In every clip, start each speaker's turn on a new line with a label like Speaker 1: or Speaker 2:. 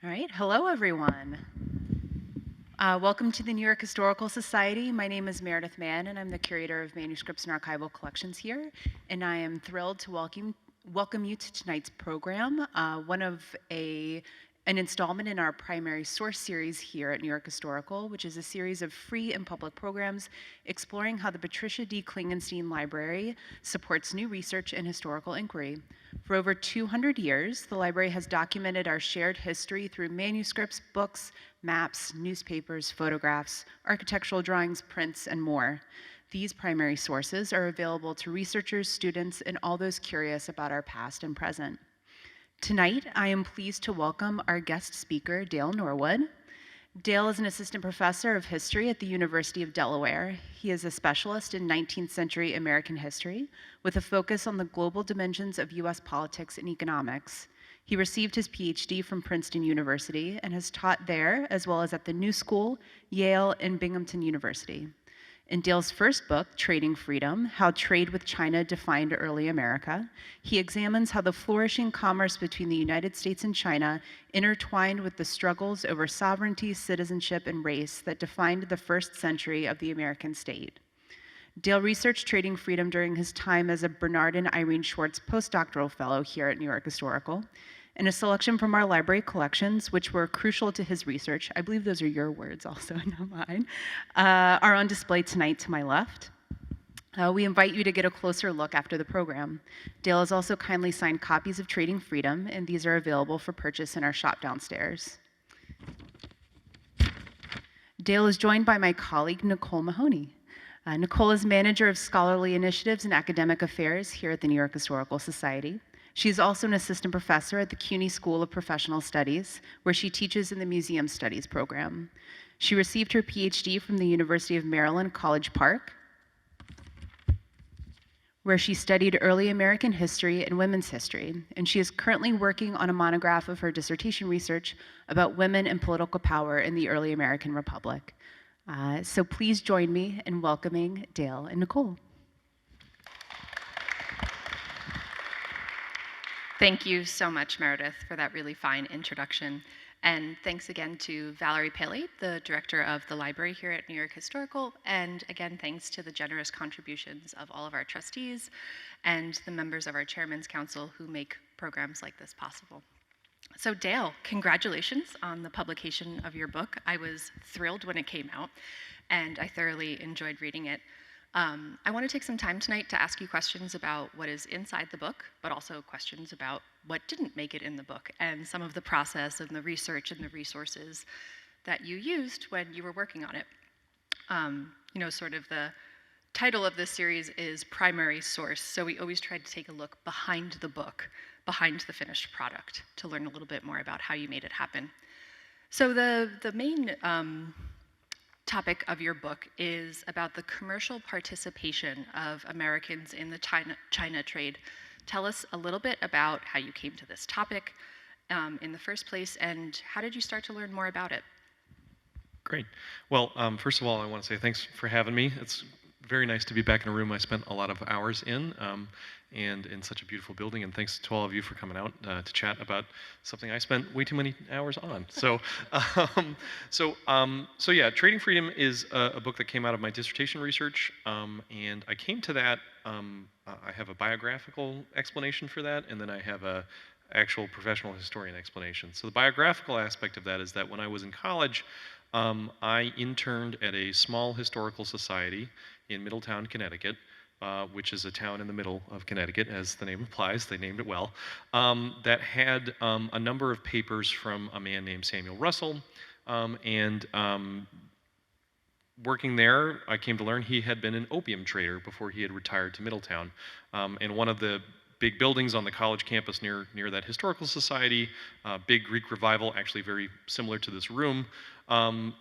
Speaker 1: All right, hello everyone. Welcome to the New York Historical Society. My name is Meredith Mann, and I'm the curator of manuscripts and archival collections here. And I am thrilled to welcome you to tonight's program, an installment in our primary source series here at New York Historical, which is a series of free and public programs exploring how the Patricia D. Klingenstein Library supports new research and historical inquiry. For over 200 years, the library has documented our shared history through manuscripts, books, maps, newspapers, photographs, architectural drawings, prints, and more. These primary sources are available to researchers, students, and all those curious about our past and present. Tonight, I am pleased to welcome our guest speaker, Dael Norwood. Dael is an assistant professor of history at the University of Delaware. He is a specialist in 19th century American history with a focus on the global dimensions of US politics and economics. He received his PhD from Princeton University and has taught there, as well as at the New School, Yale, and Binghamton University. In Dael's first book, Trading Freedom, How Trade with China Defined Early America, he examines how the flourishing commerce between the United States and China intertwined with the struggles over sovereignty, citizenship, and race that defined the first century of the American state. Dael researched trading freedom during his time as a Bernard and Irene Schwartz postdoctoral fellow here at New York Historical. And a selection from our library collections, which were crucial to his research, I believe those are your words also, not mine, are on display tonight to my left. We invite you to get a closer look after the program. Dael has also kindly signed copies of Trading Freedom, and these are available for purchase in our shop downstairs. Dael is joined by my colleague, Nicole Mahoney. Nicole is manager of scholarly initiatives and academic affairs here at the New York Historical Society. She is also an assistant professor at the CUNY School of Professional Studies, where she teaches in the Museum Studies program. She received her PhD from the University of Maryland, College Park, where she studied early American history and women's history, and she is currently working on a monograph of her dissertation research about women and political power in the early American Republic. So please join me in welcoming Dael and Nicole.
Speaker 2: Thank you so much, Meredith, for that really fine introduction. And thanks again to Valerie Paley, the director of the library here at New York Historical. And again, thanks to the generous contributions of all of our trustees and the members of our Chairman's Council who make programs like this possible. So Dael, congratulations on the publication of your book. I was thrilled when it came out, and I thoroughly enjoyed reading it. I want to take some time tonight to ask you questions about what is inside the book, but also questions about what didn't make it in the book and some of the process and the research and the resources that you used when you were working on it. Sort of the title of this series is Primary Source, so we always try to take a look behind the book, behind the finished product, to learn a little bit more about how you made it happen. So the main topic of your book is about the commercial participation of Americans in the China trade. Tell us a little bit about how you came to this topic in the first place, and how did you start to learn more about it?
Speaker 3: Great. Well, first of all, I want to say thanks for having me. It's very nice to be back in a room I spent a lot of hours in, and in such a beautiful building. And thanks to all of you for coming out to chat about something I spent way too many hours on. So yeah, Trading Freedom is a book that came out of my dissertation research, and I came to that. I have a biographical explanation for that, and then I have a actual professional historian explanation. So the biographical aspect of that is that when I was in college, I interned at a small historical society in Middletown, Connecticut, which is a town in the middle of Connecticut, as the name implies. They named it well, that had a number of papers from a man named Samuel Russell, and working there, I came to learn he had been an opium trader before he had retired to Middletown. And one of the big buildings on the college campus near that historical society, big Greek revival, actually very similar to this room,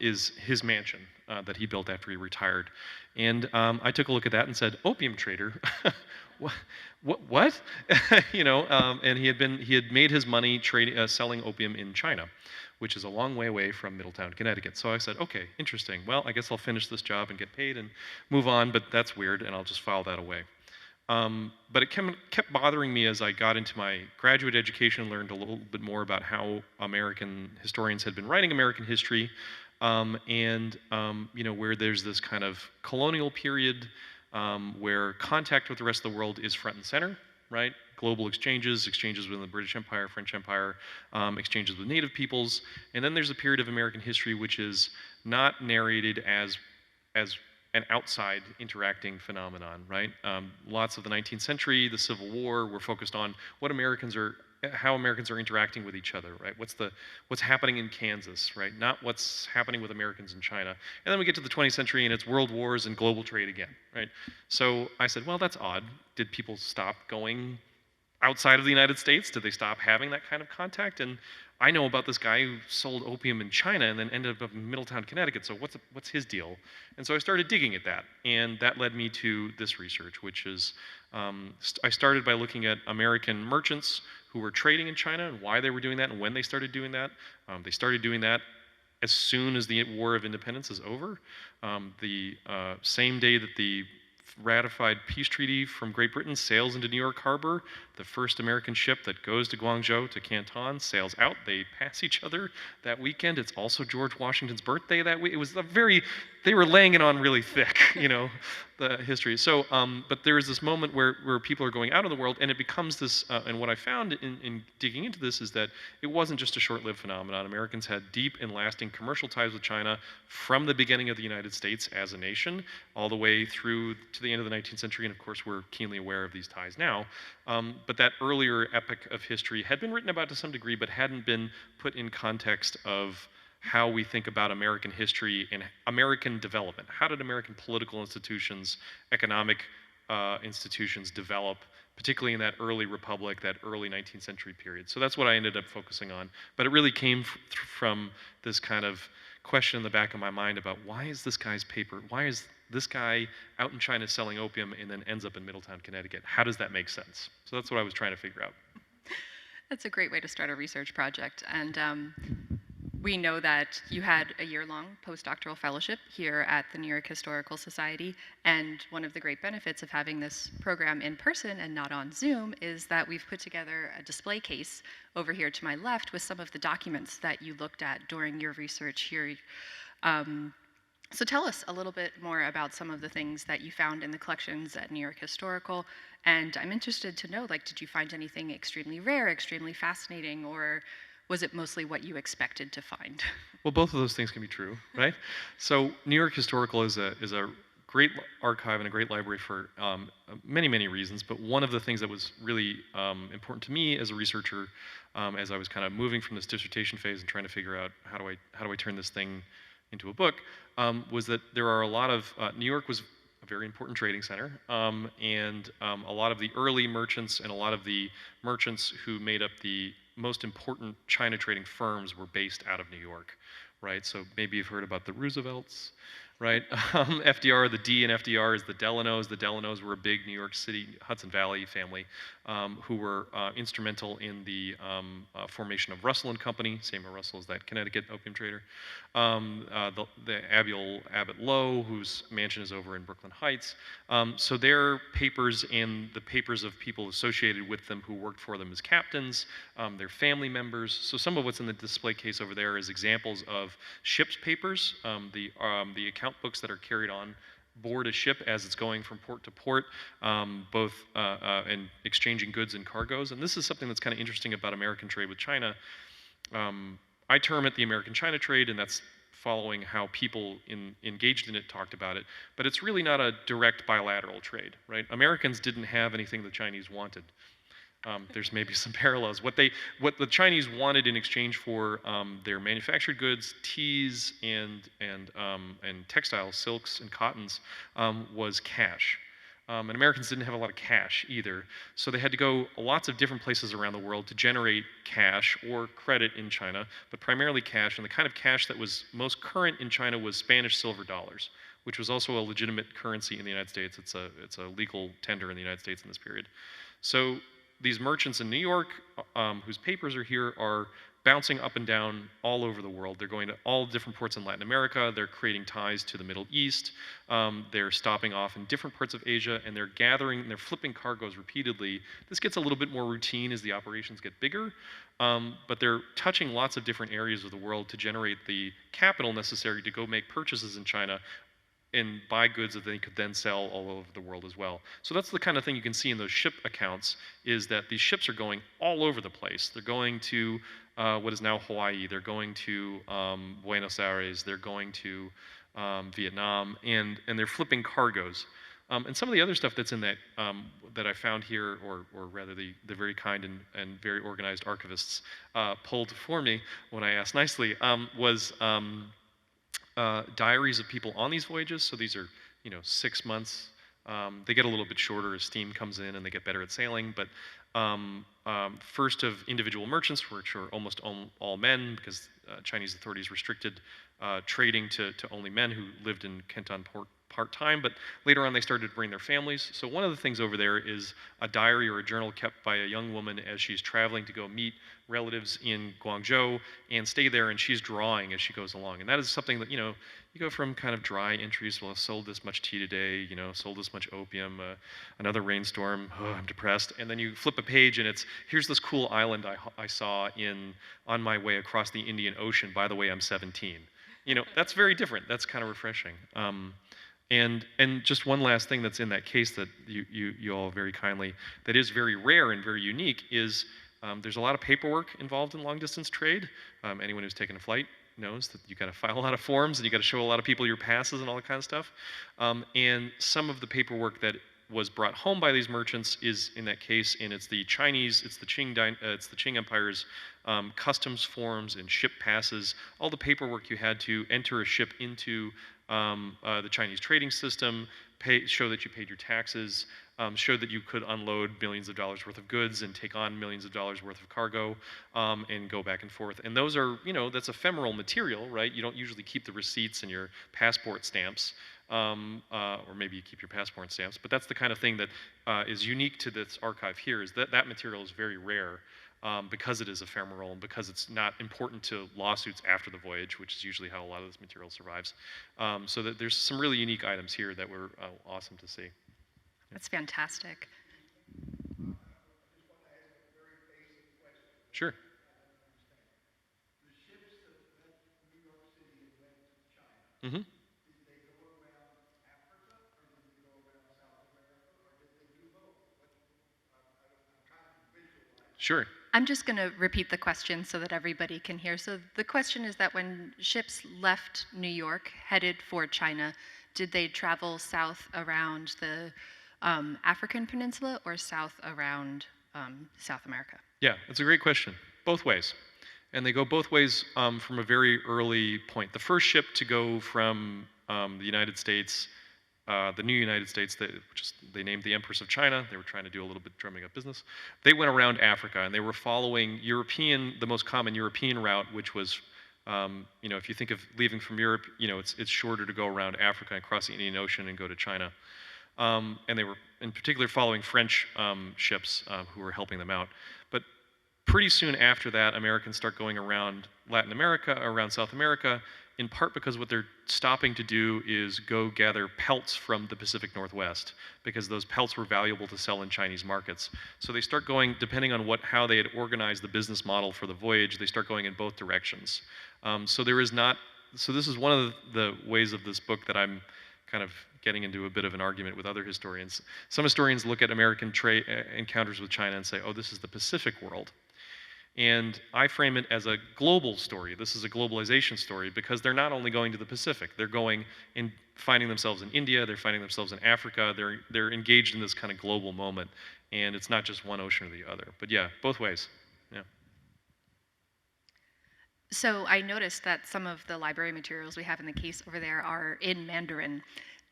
Speaker 3: is his mansion that he built after he retired. And I took a look at that and said, opium trader? what? And he had made his money selling opium in China, which is a long way away from Middletown, Connecticut. So I said, okay, interesting. Well, I guess I'll finish this job and get paid and move on, but that's weird, and I'll just file that away. But it kept bothering me as I got into my graduate education and learned a little bit more about how American historians had been writing American history, where there's this kind of colonial period where contact with the rest of the world is front and center, right? Global exchanges, exchanges within the British Empire, French Empire, exchanges with native peoples, and then there's a period of American history which is not narrated as an outside interacting phenomenon, right? Lots of the 19th century, the Civil War, were focused on how Americans are interacting with each other, right? What's happening in Kansas, right? Not what's happening with Americans in China. And then we get to the 20th century and it's world wars and global trade again, right? So I said, well, that's odd. Did people stop going outside of the United States? Did they stop having that kind of contact? And I know about this guy who sold opium in China and then ended up in Middletown, Connecticut. So what's his deal? And so I started digging at that, and that led me to this research, which is I started by looking at American merchants who were trading in China and why they were doing that and when they started doing that. They started doing that as soon as the War of Independence is over. The same day that the ratified peace treaty from Great Britain sails into New York Harbor. The first American ship that goes to Guangzhou to Canton sails out. They pass each other that weekend. It's also George Washington's birthday that week. It was they were laying it on really thick, the history. So, but there is this moment where people are going out of the world, and it becomes this, and what I found in digging into this is that it wasn't just a short-lived phenomenon. Americans had deep and lasting commercial ties with China from the beginning of the United States as a nation, all the way through to the end of the 19th century, and of course we're keenly aware of these ties now. But that earlier epic of history had been written about to some degree, but hadn't been put in context of how we think about American history and American development. How did American political institutions, economic institutions develop, particularly in that early republic, that early 19th century period? So that's what I ended up focusing on. But it really came from this kind of question in the back of my mind about why is this guy out in China selling opium and then ends up in Middletown, Connecticut? How does that make sense? So that's what I was trying to figure out.
Speaker 2: That's a great way to start a research project. And we know that you had a year-long postdoctoral fellowship here at the New York Historical Society, and one of the great benefits of having this program in person and not on Zoom is that we've put together a display case over here to my left with some of the documents that you looked at during your research here. So tell us a little bit more about some of the things that you found in the collections at New York Historical, and I'm interested to know, did you find anything extremely rare, extremely fascinating, or was it mostly what you expected to find?
Speaker 3: Well, both of those things can be true, right? So New York Historical is a great archive and a great library for many, many reasons, but one of the things that was really important to me as a researcher, as I was kind of moving from this dissertation phase and trying to figure out how do I turn this thing into a book, was that there are a lot of, New York was a very important trading center, and a lot of the early merchants and a lot of the merchants who made up the most important China trading firms were based out of New York, right? So maybe you've heard about the Roosevelts, right? FDR, the D in FDR is the Delanos. The Delanos were a big New York City, Hudson Valley family who were instrumental in the formation of Russell and Company. Samuel Russell is that Connecticut opium trader. The Abbott Lowe, whose mansion is over in Brooklyn Heights. So their papers and the papers of people associated with them who worked for them as captains, their family members. So some of what's in the display case over there is examples of ships' papers, the account books that are carried on board a ship as it's going from port to port, both and exchanging goods and cargoes. And this is something that's kind of interesting about American trade with China. I term it the American-China trade, and that's following how people engaged in it talked about it. But it's really not a direct bilateral trade, right? Americans didn't have anything the Chinese wanted. There's maybe some parallels. What the Chinese wanted in exchange for their manufactured goods, teas and textiles, silks and cottons, was cash. And Americans didn't have a lot of cash either, so they had to go lots of different places around the world to generate cash or credit in China, but primarily cash. And the kind of cash that was most current in China was Spanish silver dollars, which was also a legitimate currency in the United States. It's a legal tender in the United States in this period. So these merchants in New York, whose papers are here, are bouncing up and down all over the world. They're going to all different ports in Latin America. They're creating ties to the Middle East. They're stopping off in different parts of Asia, and they're flipping cargoes repeatedly. This gets a little bit more routine as the operations get bigger, but they're touching lots of different areas of the world to generate the capital necessary to go make purchases in China and buy goods that they could then sell all over the world as well. So that's the kind of thing you can see in those ship accounts, is that these ships are going all over the place. They're going to what is now Hawaii. They're going to Buenos Aires. They're going to Vietnam, and they're flipping cargoes. And some of the other stuff that's in that that I found here, or rather the very kind and very organized archivists pulled for me when I asked nicely, was diaries of people on these voyages. So these are, 6 months. They get a little bit shorter as steam comes in and they get better at sailing. But first of individual merchants, which are almost all men, because Chinese authorities restricted trading to only men who lived in Canton port part-time, but later on they started to bring their families. So one of the things over there is a diary or a journal kept by a young woman as she's traveling to go meet relatives in Guangzhou and stay there, and she's drawing as she goes along. And that is something that, you go from kind of dry entries, well, I sold this much tea today, sold this much opium, another rainstorm, oh, I'm depressed. And then you flip a page and it's, here's this cool island I saw on my way across the Indian Ocean. By the way, I'm 17. That's very different. That's kind of refreshing. And just one last thing that's in that case that you all very kindly, that is very rare and very unique, is there's a lot of paperwork involved in long distance trade. Anyone who's taken a flight knows that you got to file a lot of forms and you got to show a lot of people your passes and all that kind of stuff. And some of the paperwork that was brought home by these merchants is in that case, and it's the Chinese, it's the Qing Empire's customs forms and ship passes, all the paperwork you had to enter a ship into the Chinese trading system, show that you paid your taxes, show that you could unload millions of dollars worth of goods and take on millions of dollars worth of cargo, and go back and forth. And those are, that's ephemeral material, right? You don't usually keep the receipts and your passport stamps, or maybe you keep your passport stamps, but that's the kind of thing that is unique to this archive here, is that material is very rare. Because it is ephemeral and because it's not important to lawsuits after the voyage, which is usually how a lot of this material survives. So that there's some really unique items here that were awesome to see.
Speaker 2: That's fantastic.
Speaker 3: Sure. Mm-hmm. Sure.
Speaker 2: I'm just going to repeat the question so that everybody can hear. So the question is that when ships left New York, headed for China, did they travel south around the African peninsula or south around South America?
Speaker 3: Yeah, that's a great question. Both ways. And they go both ways from a very early point. The first ship to go from the United States, the new United States, they named the Empress of China. They were trying to do a little bit drumming up business. They went around Africa, and they were following the most common European route, which was, if you think of leaving from Europe, it's shorter to go around Africa and cross the Indian Ocean and go to China. And they were, in particular, following French ships who were helping them out. But pretty soon after that, Americans start going around Latin America, around South America, in part because what they're stopping to do is go gather pelts from the Pacific Northwest, because those pelts were valuable to sell in Chinese markets. So they start going, depending on how they had organized the business model for the voyage, they start going in both directions. So this is one of the ways of this book that I'm kind of getting into a bit of an argument with other historians. Some historians look at American trade encounters with China and say, oh, this is the Pacific world. And I frame it as a global story. This is a globalization story, because they're not only going to the Pacific, they're going and finding themselves in India, they're finding themselves in Africa, they're engaged in this kind of global moment. And it's not just one ocean or the other. But yeah, both ways. Yeah.
Speaker 2: So I noticed that some of the library materials we have in the case over there are in Mandarin.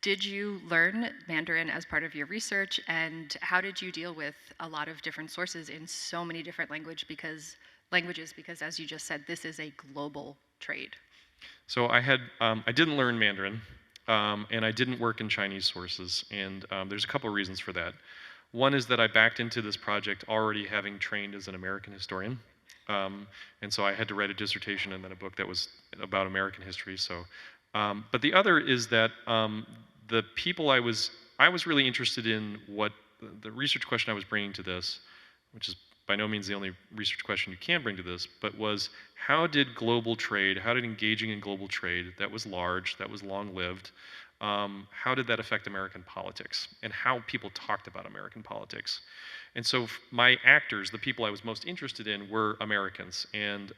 Speaker 2: Did you learn Mandarin as part of your research, and how did you deal with a lot of different sources in so many different languages? Because, as you just said, this is a global trade.
Speaker 3: So I didn't learn Mandarin, and I didn't work in Chinese sources, and there's a couple of reasons for that. One is that I backed into this project already having trained as an American historian. And so I had to write a dissertation and then a book that was about American history. So, but the other is that the people I was really interested in what the research question I was bringing to this, which is by no means the only research question you can bring to this, but was how did global trade, how did engaging in global trade that was large, that was long-lived, how did that affect American politics and how people talked about American politics? And so my actors, the people I was most interested in, were Americans. And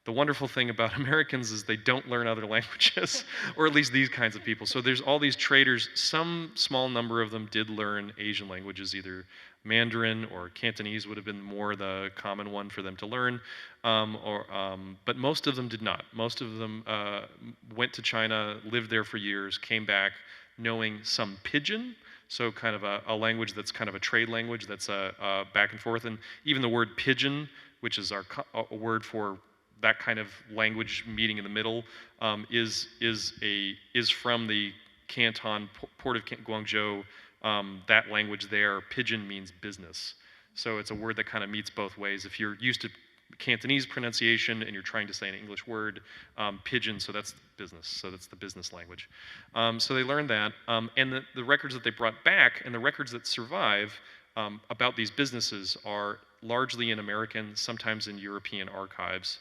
Speaker 3: the wonderful thing about Americans is they don't learn other languages, or at least these kinds of people. So there's all these traders. Some small number of them did learn Asian languages, either Mandarin or Cantonese would have been more the common one for them to learn, but most of them did not. Most of them went to China, lived there for years, came back knowing some Pidgin, so kind of a language that's kind of a trade language that's back and forth. And even the word pigeon, which is a word for that kind of language meeting in the middle, is from the Canton, Port of Guangzhou. That language there, pigeon means business. So it's a word that kind of meets both ways. If you're used to Cantonese pronunciation and you're trying to say an English word, pigeon, so that's business. So that's the business language. So they learned that. And the records that they brought back and the records that survive about these businesses are largely in American, sometimes in European archives.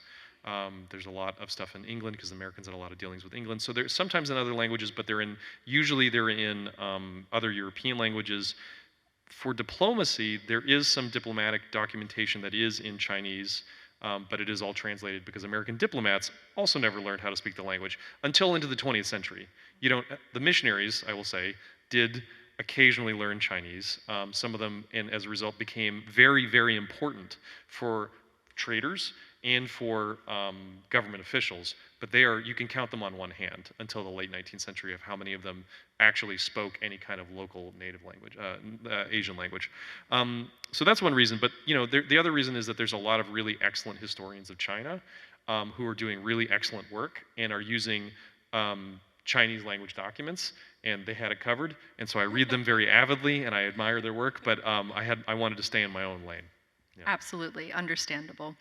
Speaker 3: There's a lot of stuff in England because Americans had a lot of dealings with England. So they're sometimes in other languages, but usually they're in other European languages. For diplomacy, there is some diplomatic documentation that is in Chinese, but it is all translated because American diplomats also never learned how to speak the language until into the 20th century. The missionaries, I will say, did occasionally learn Chinese. Some of them, and as a result, became very, very important for traders and for government officials, but you can count them on one hand until the late 19th century of how many of them actually spoke any kind of local native language, Asian language. So that's one reason, but the other reason is that there's a lot of really excellent historians of China who are doing really excellent work and are using Chinese language documents, and they had it covered, and so I read them very avidly and I admire their work, but I wanted to stay in my own lane. Yeah.
Speaker 2: Absolutely, understandable.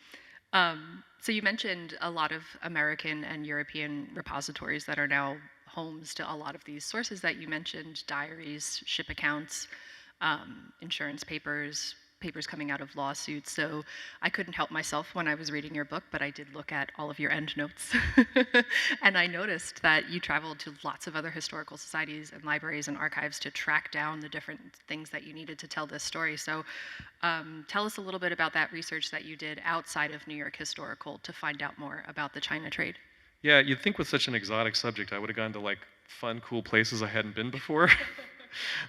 Speaker 2: So you mentioned a lot of American and European repositories that are now homes to a lot of these sources that you mentioned: diaries, ship accounts, insurance papers, papers coming out of lawsuits. So I couldn't help myself when I was reading your book, but I did look at all of your endnotes. And I noticed that you traveled to lots of other historical societies and libraries and archives to track down the different things that you needed to tell this story. So tell us a little bit about that research that you did outside of New York Historical to find out more about the China trade.
Speaker 3: Yeah, you'd think with such an exotic subject, I would have gone to like fun, cool places I hadn't been before.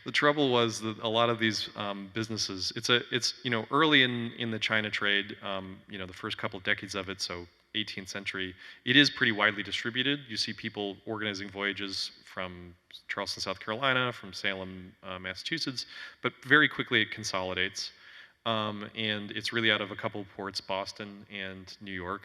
Speaker 3: The trouble was that a lot of these businesses, it's early in the China trade, the first couple of decades of it, so 18th century, it is pretty widely distributed. You see people organizing voyages from Charleston, South Carolina, from Salem, Massachusetts, but very quickly it consolidates. And it's really out of a couple of ports, Boston and New York.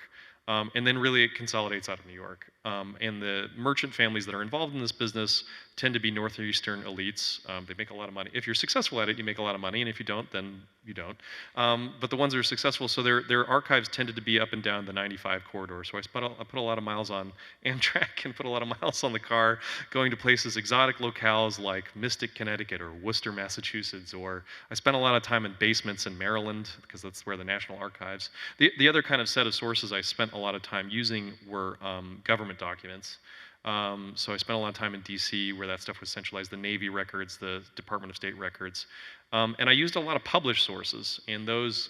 Speaker 3: And then really it consolidates out of New York. And the merchant families that are involved in this business tend to be northeastern elites. They make a lot of money. If you're successful at it, you make a lot of money, and if you don't, then you don't. But the ones that are successful, so their archives tended to be up and down the 95 corridor. So I put a lot of miles on Amtrak and put a lot of miles on the car, going to places, exotic locales like Mystic, Connecticut, or Worcester, Massachusetts, or I spent a lot of time in basements in Maryland, because that's where the National Archives. The other kind of set of sources I spent a lot of time using were government documents. So I spent a lot of time in DC where that stuff was centralized, the Navy records, the Department of State records. And I used a lot of published sources, and those,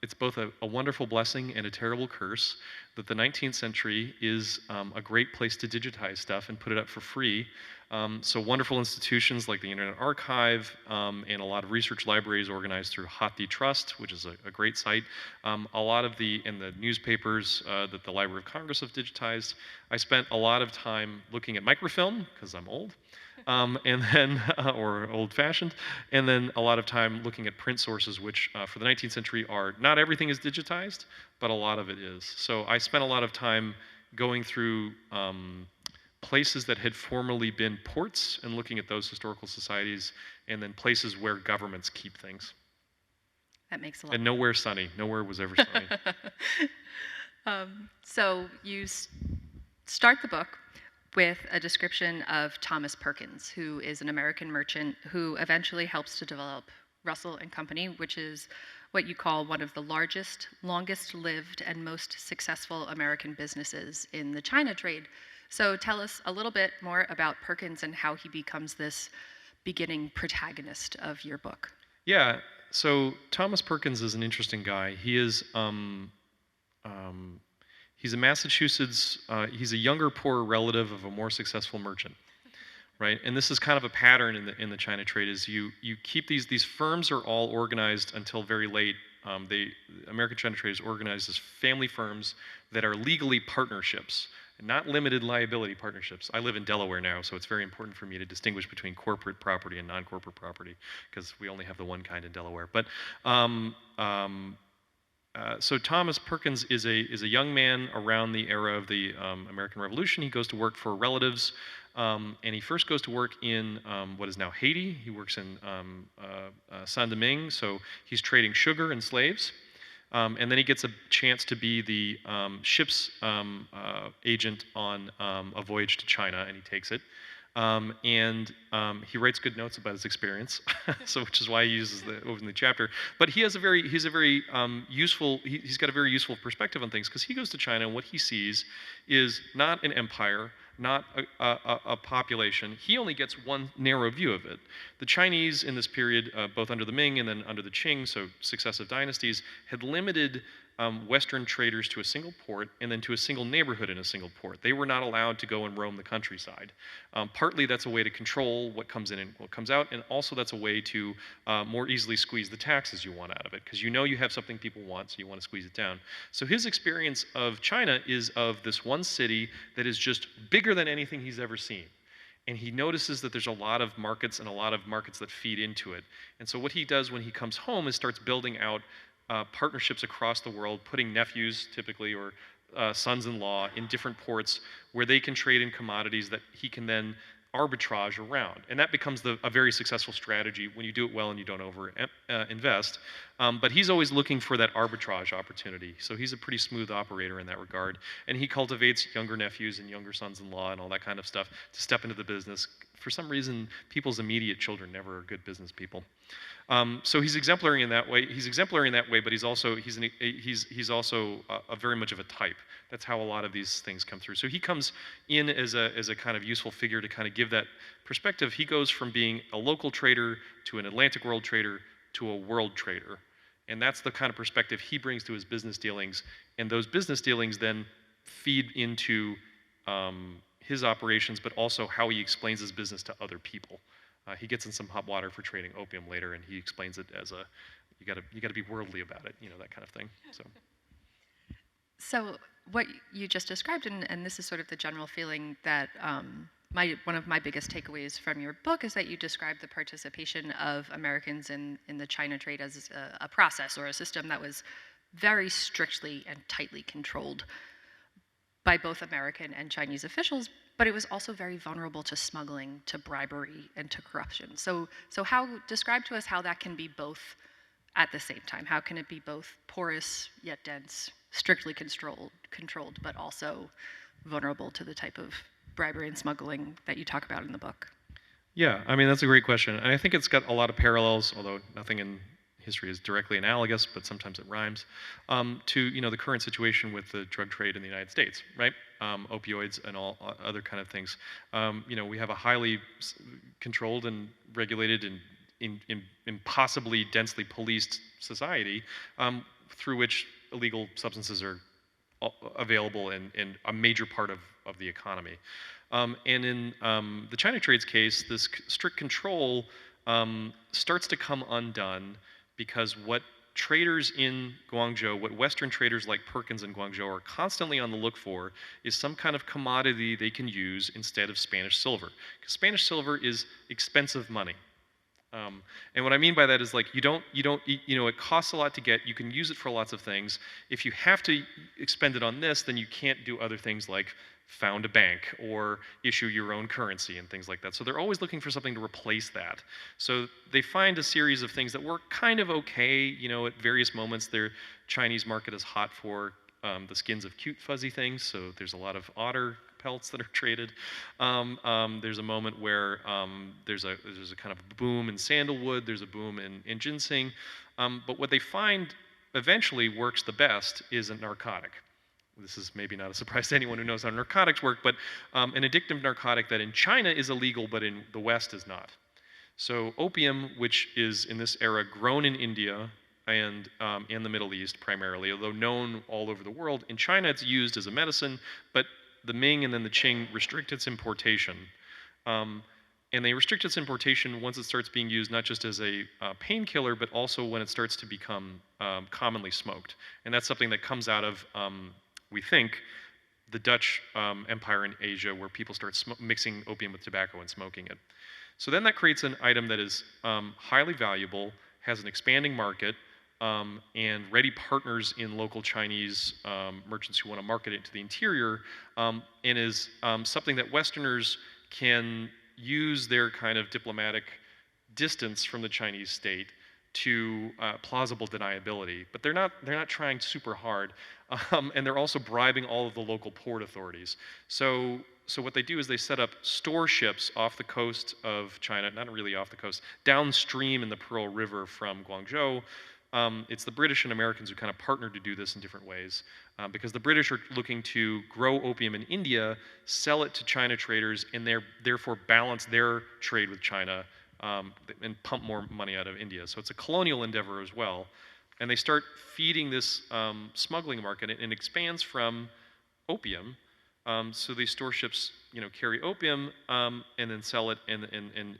Speaker 3: it's both a wonderful blessing and a terrible curse that the 19th century is a great place to digitize stuff and put it up for free. So wonderful institutions like the Internet Archive and a lot of research libraries organized through Hathi Trust, which is a great site. A lot of the newspapers that the Library of Congress have digitized. I spent a lot of time looking at microfilm, because I'm old, and then, or old-fashioned, and then a lot of time looking at print sources, which for the 19th century not everything is digitized, but a lot of it is. So I spent a lot of time going through places that had formerly been ports and looking at those historical societies, and then places where governments keep things.
Speaker 2: That makes a lot.
Speaker 3: And nowhere sunny. Nowhere was ever sunny.
Speaker 2: So you start the book with a description of Thomas Perkins, who is an American merchant who eventually helps to develop Russell and Company, which is what you call one of the largest, longest lived, and most successful American businesses in the China trade. So tell us a little bit more about Perkins and how he becomes this beginning protagonist of your book.
Speaker 3: Yeah. So Thomas Perkins is an interesting guy. He's a Massachusetts. He's a younger, poorer relative of a more successful merchant, right? And this is kind of a pattern in the China trade. Is you keep these firms are all organized until very late. American China trade is organized as family firms that are legally partnerships, not limited liability partnerships. I live in Delaware now, so it's very important for me to distinguish between corporate property and non-corporate property, because we only have the one kind in Delaware. But so Thomas Perkins is a young man around the era of the American Revolution. He goes to work for relatives, and he first goes to work in what is now Haiti. He works in Saint-Domingue, so he's trading sugar and slaves. And then he gets a chance to be the ship's agent on a voyage to China, and he takes it. He writes good notes about his experience, so which is why he uses over in the chapter. But he's got a very useful perspective on things, because he goes to China and what he sees is not an empire, not a population. He only gets one narrow view of it. The Chinese in this period, both under the Ming and then under the Qing, so successive dynasties, had limited Western traders to a single port and then to a single neighborhood in a single port. They were not allowed to go and roam the countryside. Partly that's a way to control what comes in and what comes out, and also that's a way to more easily squeeze the taxes you want out of it, because you know you have something people want, so you want to squeeze it down. So his experience of China is of this one city that is just bigger than anything he's ever seen. And he notices that there's a lot of markets and a lot of markets that feed into it. And so what he does when he comes home is starts building out partnerships across the world, putting nephews typically or sons-in-law in different ports where they can trade in commodities that he can then arbitrage around. And that becomes a very successful strategy when you do it well and you don't over invest. But he's always looking for that arbitrage opportunity. So he's a pretty smooth operator in that regard. And he cultivates younger nephews and younger sons-in-law and all that kind of stuff to step into the business. For some reason, people's immediate children never are good business people. So he's exemplary in that way. But he's also very much of a type. That's how a lot of these things come through. So he comes in as a kind of useful figure to kind of give that perspective. He goes from being a local trader to an Atlantic world trader to a world trader, and that's the kind of perspective he brings to his business dealings. And those business dealings then feed into his operations, but also how he explains his business to other people. He gets in some hot water for trading opium later, and he explains it as you got to be worldly about it, that kind of thing.
Speaker 2: So what you just described, and this is sort of the general feeling that one of my biggest takeaways from your book is that you describe the participation of Americans in the China trade as a process or a system that was very strictly and tightly controlled by both American and Chinese officials, but it was also very vulnerable to smuggling, to bribery, and to corruption. So describe to us how that can be both at the same time. How can it be both porous yet dense, strictly controlled, but also vulnerable to the type of bribery and smuggling that you talk about in the book?
Speaker 3: Yeah, I mean, that's a great question. And I think it's got a lot of parallels, although nothing in history is directly analogous, but sometimes it rhymes, to the current situation with the drug trade in the United States, right? Opioids and all other kind of things. We have a highly controlled and regulated and impossibly densely policed society through which illegal substances are available and a major part of the economy. And in the China trade's case, this strict control starts to come undone because what traders in Guangzhou, what Western traders like Perkins in Guangzhou are constantly on the look for is some kind of commodity they can use instead of Spanish silver. Because Spanish silver is expensive money. And what I mean by that is like it costs a lot to get. You can use it for lots of things. If you have to expend it on this, then you can't do other things like found a bank or issue your own currency and things like that. So they're always looking for something to replace that. So they find a series of things that work kind of okay. At various moments, their Chinese market is hot for the skins of cute fuzzy things. So there's a lot of otter pelts that are traded. There's a moment where there's a kind of boom in sandalwood. There's a boom in ginseng. But what they find eventually works the best is a narcotic. This is maybe not a surprise to anyone who knows how narcotics work, but an addictive narcotic that in China is illegal, but in the West is not. So opium, which is in this era grown in India and in the Middle East primarily, although known all over the world, in China it's used as a medicine, but the Ming and then the Qing restrict its importation. And they restrict its importation once it starts being used not just as a painkiller, but also when it starts to become commonly smoked. And that's something that comes out of, we think, the Dutch Empire in Asia, where people start mixing opium with tobacco and smoking it. So then that creates an item that is highly valuable, has an expanding market, and ready partners in local Chinese merchants who want to market it to the interior, and is something that Westerners can use their kind of diplomatic distance from the Chinese state to plausible deniability. But they're not trying super hard, and they're also bribing all of the local port authorities. So what they do is they set up store ships off the coast of China, not really off the coast, downstream in the Pearl River from Guangzhou. It's the British and Americans who kind of partner to do this in different ways, because the British are looking to grow opium in India, sell it to China traders, and therefore balance their trade with China and pump more money out of India. So it's a colonial endeavor as well. And they start feeding this smuggling market, and it expands from opium. So these store ships, carry opium and then sell it and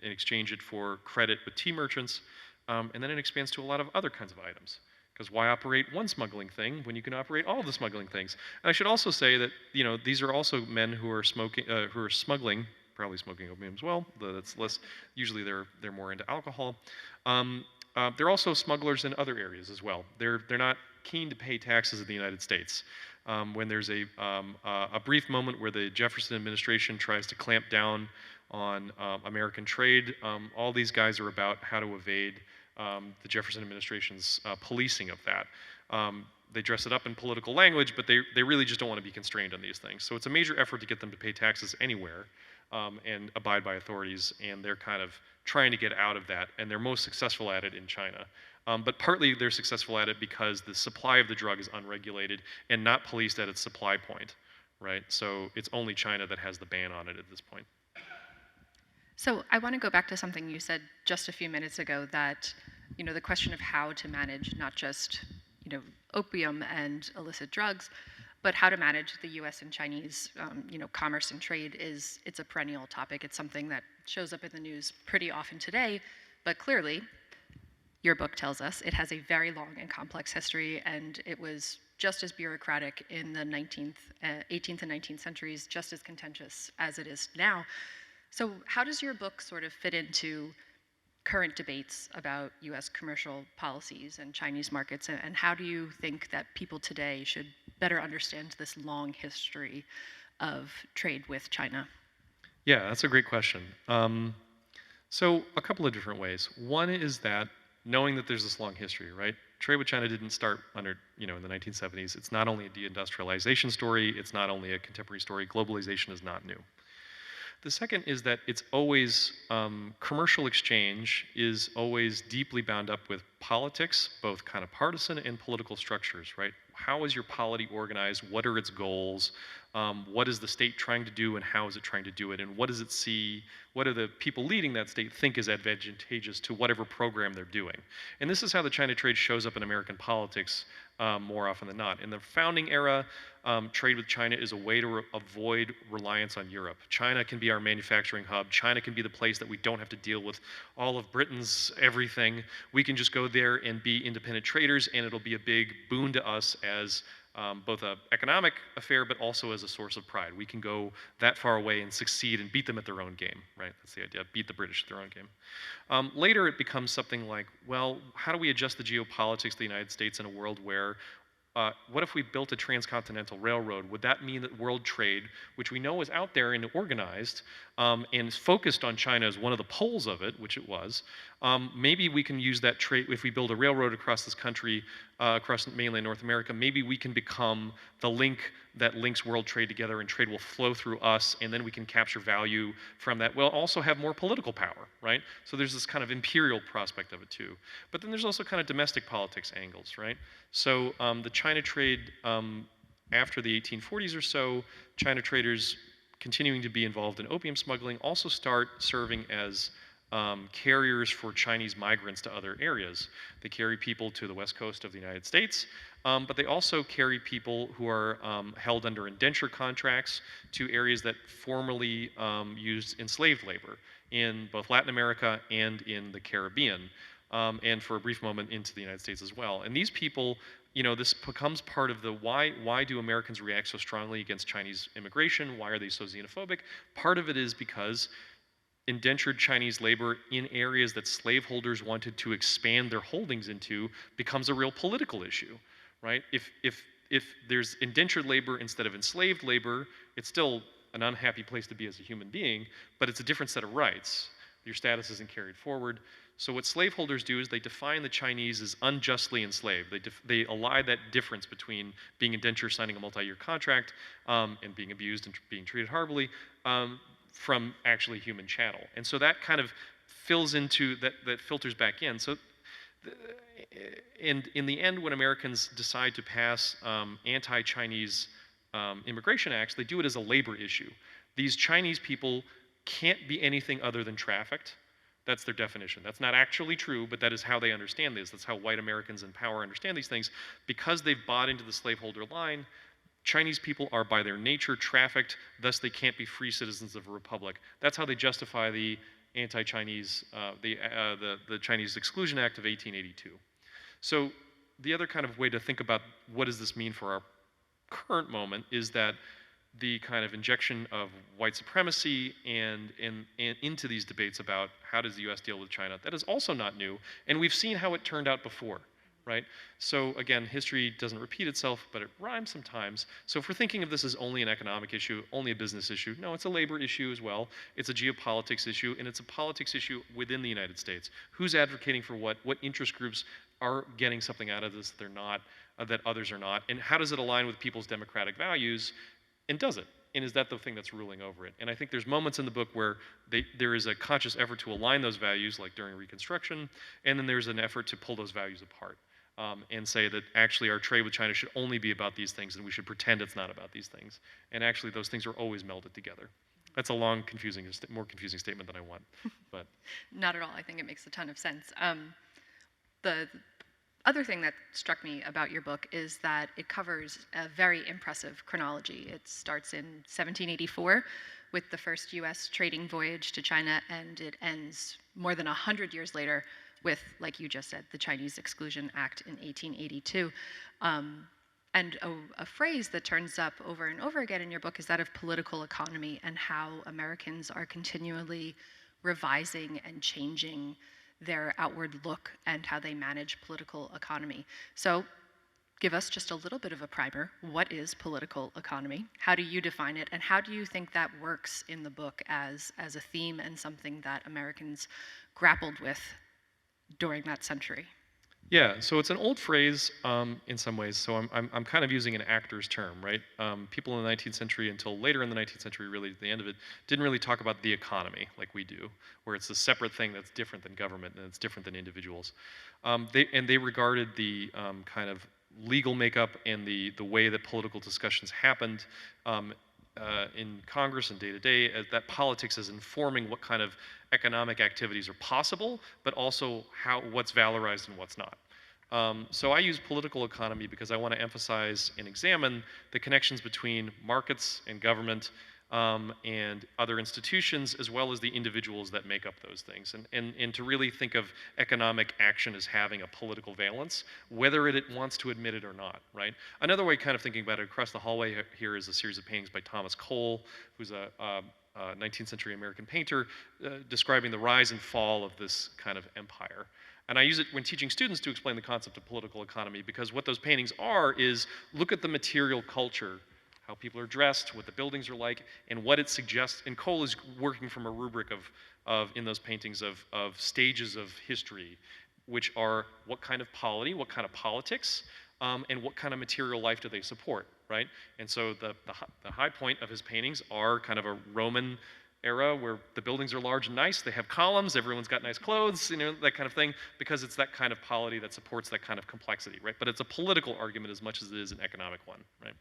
Speaker 3: exchange it for credit with tea merchants. And then it expands to a lot of other kinds of items. Because why operate one smuggling thing when you can operate all of the smuggling things? And I should also say that these are also men who are smuggling, probably smoking opium as well. Though that's less. Usually they're more into alcohol. They're also smugglers in other areas as well. They're not keen to pay taxes in the United States. When there's a brief moment where the Jefferson administration tries to clamp down on American trade, all these guys are about how to evade the Jefferson administration's policing of that. They dress it up in political language, but they really just don't want to be constrained on these things. So it's a major effort to get them to pay taxes anywhere and abide by authorities, and they're kind of trying to get out of that, and they're most successful at it in China. But partly they're successful at it because the supply of the drug is unregulated and not policed at its supply point, right? So it's only China that has the ban on it at this point.
Speaker 2: So I want to go back to something you said just a few minutes ago, that the question of how to manage not just opium and illicit drugs, but how to manage the U.S. and Chinese commerce and trade it's a perennial topic. It's something that shows up in the news pretty often today, but clearly, your book tells us it has a very long and complex history, and it was just as bureaucratic in the 18th and 19th centuries, just as contentious as it is now. So how does your book sort of fit into current debates about U.S. commercial policies and Chinese markets, and how do you think that people today should better understand this long history of trade with China?
Speaker 3: Yeah, that's a great question. So a couple of different ways. One is that knowing that there's this long history, right? Trade with China didn't start in the 1970s. It's not only a deindustrialization story, it's not only a contemporary story. Globalization is not new. The second is that it's always, commercial exchange is always deeply bound up with politics, both kind of partisan and political structures, right? How is your polity organized? What are its goals? What is the state trying to do, and how is it trying to do it? And what does it see? What do the people leading that state think is advantageous to whatever program they're doing? And this is how the China trade shows up in American politics more often than not. In the founding era, trade with China is a way to avoid reliance on Europe. China can be our manufacturing hub. China can be the place that we don't have to deal with all of Britain's everything. We can just go there and be independent traders, and it'll be a big boon to us as both an economic affair, but also as a source of pride. We can go that far away and succeed and beat them at their own game, right? That's the idea, beat the British at their own game. Later, it becomes something like, well, how do we adjust the geopolitics of the United States in a world where what if we built a transcontinental railroad? Would that mean that world trade, which we know is out there and organized and is focused on China as one of the poles of it, which it was, maybe we can use that trade, if we build a railroad across this country, across mainland North America, maybe we can become the link that links world trade together, and trade will flow through us, and then we can capture value from that. We'll also have more political power, right? So there's this kind of imperial prospect of it too. But then there's also kind of domestic politics angles, right? So the China trade, after the 1840s or so, China traders continuing to be involved in opium smuggling also start serving as carriers for Chinese migrants to other areas. They carry people to the west coast of the United States, but they also carry people who are held under indenture contracts to areas that formerly used enslaved labor in both Latin America and in the Caribbean, and for a brief moment into the United States as well. And these people, you know, this becomes part of the why do Americans react so strongly against Chinese immigration? Why are they so xenophobic? Part of it is because indentured Chinese labor in areas that slaveholders wanted to expand their holdings into becomes a real political issue, right? If there's indentured labor instead of enslaved labor, it's still an unhappy place to be as a human being, but it's a different set of rights. Your status isn't carried forward. So what slaveholders do is they define the Chinese as unjustly enslaved. They ally that difference between being indentured, signing a multi-year contract, and being abused and being treated horribly, from actually human chattel. And so that kind of fills into, that filters back in. So, and in the end, when Americans decide to pass anti-Chinese immigration acts, they do it as a labor issue. These Chinese people can't be anything other than trafficked. That's their definition. That's not actually true, but that is how they understand this. That's how white Americans in power understand these things. Because they've bought into the slaveholder line, Chinese people are by their nature trafficked, thus they can't be free citizens of a republic. That's how they justify the anti-Chinese, the Chinese Exclusion Act of 1882. So the other kind of way to think about what does this mean for our current moment is that the kind of injection of white supremacy and into these debates about how does the US deal with China, that is also not new, and we've seen how it turned out before. Right? So again, history doesn't repeat itself, but it rhymes sometimes. So if we're thinking of this as only an economic issue, only a business issue, no, it's a labor issue as well. It's a geopolitics issue, and it's a politics issue within the United States. Who's advocating for what? What interest groups are getting something out of this that they're not, that others are not? And how does it align with people's democratic values? And does it? And is that the thing that's ruling over it? And I think there's moments in the book where there is a conscious effort to align those values, like during Reconstruction, and then there's an effort to pull those values apart. And say that actually our trade with China should only be about these things, and we should pretend it's not about these things. And actually those things are always melded together. That's a long, confusing, more confusing statement than I want, but.
Speaker 2: Not at all, I think it makes a ton of sense. The other thing that struck me about your book is that it covers a very impressive chronology. It starts in 1784 with the first US trading voyage to China, and it ends more than 100 years later with, like you just said, the Chinese Exclusion Act in 1882. And a phrase that turns up over and over again in your book is that of political economy, and how Americans are continually revising and changing their outward look and how they manage political economy. So give us just a little bit of a primer. What is political economy? How do you define it? And how do you think that works in the book as a theme and something that Americans grappled with during that century?
Speaker 3: Yeah, so it's an old phrase in some ways. So I'm kind of using an actor's term, right? People in the 19th century until later in the 19th century, really at the end of it, didn't really talk about the economy like we do, where it's a separate thing that's different than government and it's different than individuals. They regarded the kind of legal makeup and the way that political discussions happened in Congress and day to day, that politics is informing what kind of economic activities are possible, but also what's valorized and what's not. So I use political economy because I want to emphasize and examine the connections between markets and government, and other institutions, as well as the individuals that make up those things. And to really think of economic action as having a political valence, whether it wants to admit it or not, right? Another way kind of thinking about it, across the hallway here is a series of paintings by Thomas Cole, who's a 19th century American painter, describing the rise and fall of this kind of empire. And I use it when teaching students to explain the concept of political economy, because what those paintings are is, look at the material culture, how people are dressed, what the buildings are like, and what it suggests. And Cole is working from a rubric of in those paintings of stages of history, which are what kind of polity, what kind of politics, and what kind of material life do they support, right? And so the high point of his paintings are kind of a Roman era where the buildings are large and nice, they have columns, everyone's got nice clothes, you know, that kind of thing, because it's that kind of polity that supports that kind of complexity, right? But it's a political argument as much as it is an economic one, right?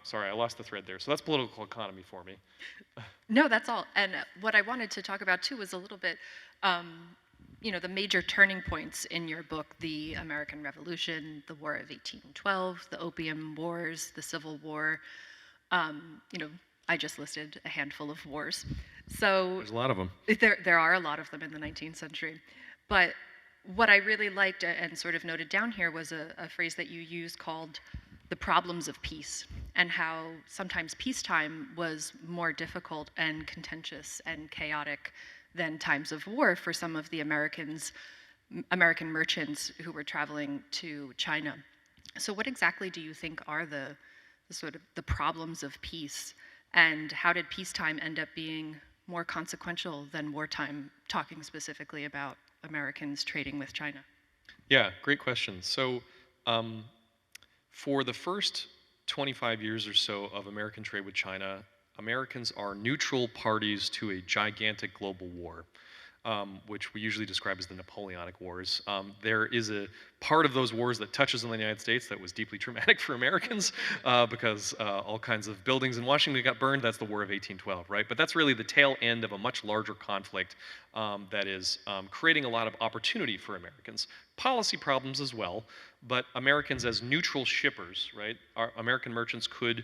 Speaker 3: Sorry, I lost the thread there. So that's political economy for me.
Speaker 2: No, that's all. And what I wanted to talk about too was a little bit, you know, the major turning points in your book: the American Revolution, the War of 1812, the Opium Wars, the Civil War. You know, I just listed a handful of wars. So
Speaker 3: There's a lot of them.
Speaker 2: there are a lot of them in the 19th century. But what I really liked and sort of noted down here was a phrase that you used called the problems of peace, and how sometimes peacetime was more difficult and contentious and chaotic than times of war for some of the American merchants who were traveling to China. So what exactly do you think are the sort of the problems of peace, and how did peacetime end up being more consequential than wartime, talking specifically about Americans trading with China?
Speaker 3: Yeah, great question. So for the first 25 years or so of American trade with China, Americans are neutral parties to a gigantic global war, which we usually describe as the Napoleonic Wars. There is a part of those wars that touches on the United States that was deeply traumatic for Americans, because all kinds of buildings in Washington got burned. That's the War of 1812, right? But that's really the tail end of a much larger conflict that is creating a lot of opportunity for Americans. Policy problems as well, but Americans as neutral shippers, right? Our American merchants could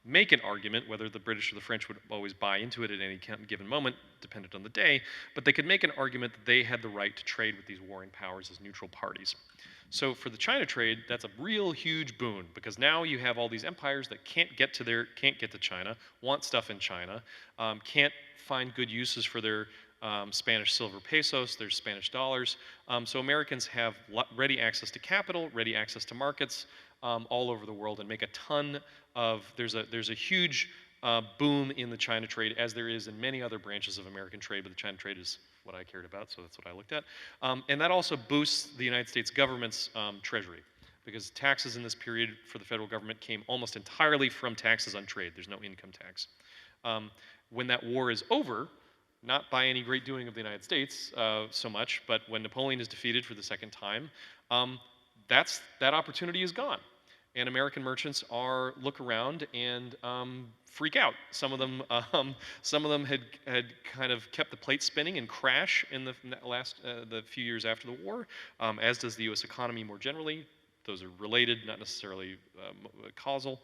Speaker 3: make an argument, whether the British or the French would always buy into it at any given moment, dependent on the day, but they could make an argument that they had the right to trade with these warring powers as neutral parties. So for the China trade, that's a real huge boon, because now you have all these empires that can't get to China, want stuff in China, can't find good uses for their Spanish silver pesos, their Spanish dollars. So Americans have ready access to capital, ready access to markets all over the world, and make a ton of, there's a huge boom in the China trade, as there is in many other branches of American trade, but the China trade is what I cared about, so that's what I looked at. And that also boosts the United States government's treasury, because taxes in this period for the federal government came almost entirely from taxes on trade. There's no income tax. When that war is over, not by any great doing of the United States so much, but when Napoleon is defeated for the second time, that opportunity is gone. And American merchants look around and freak out. Some of them had kind of kept the plate spinning and crash in the few years after the war, as does the U.S. economy more generally. Those are related, not necessarily causal.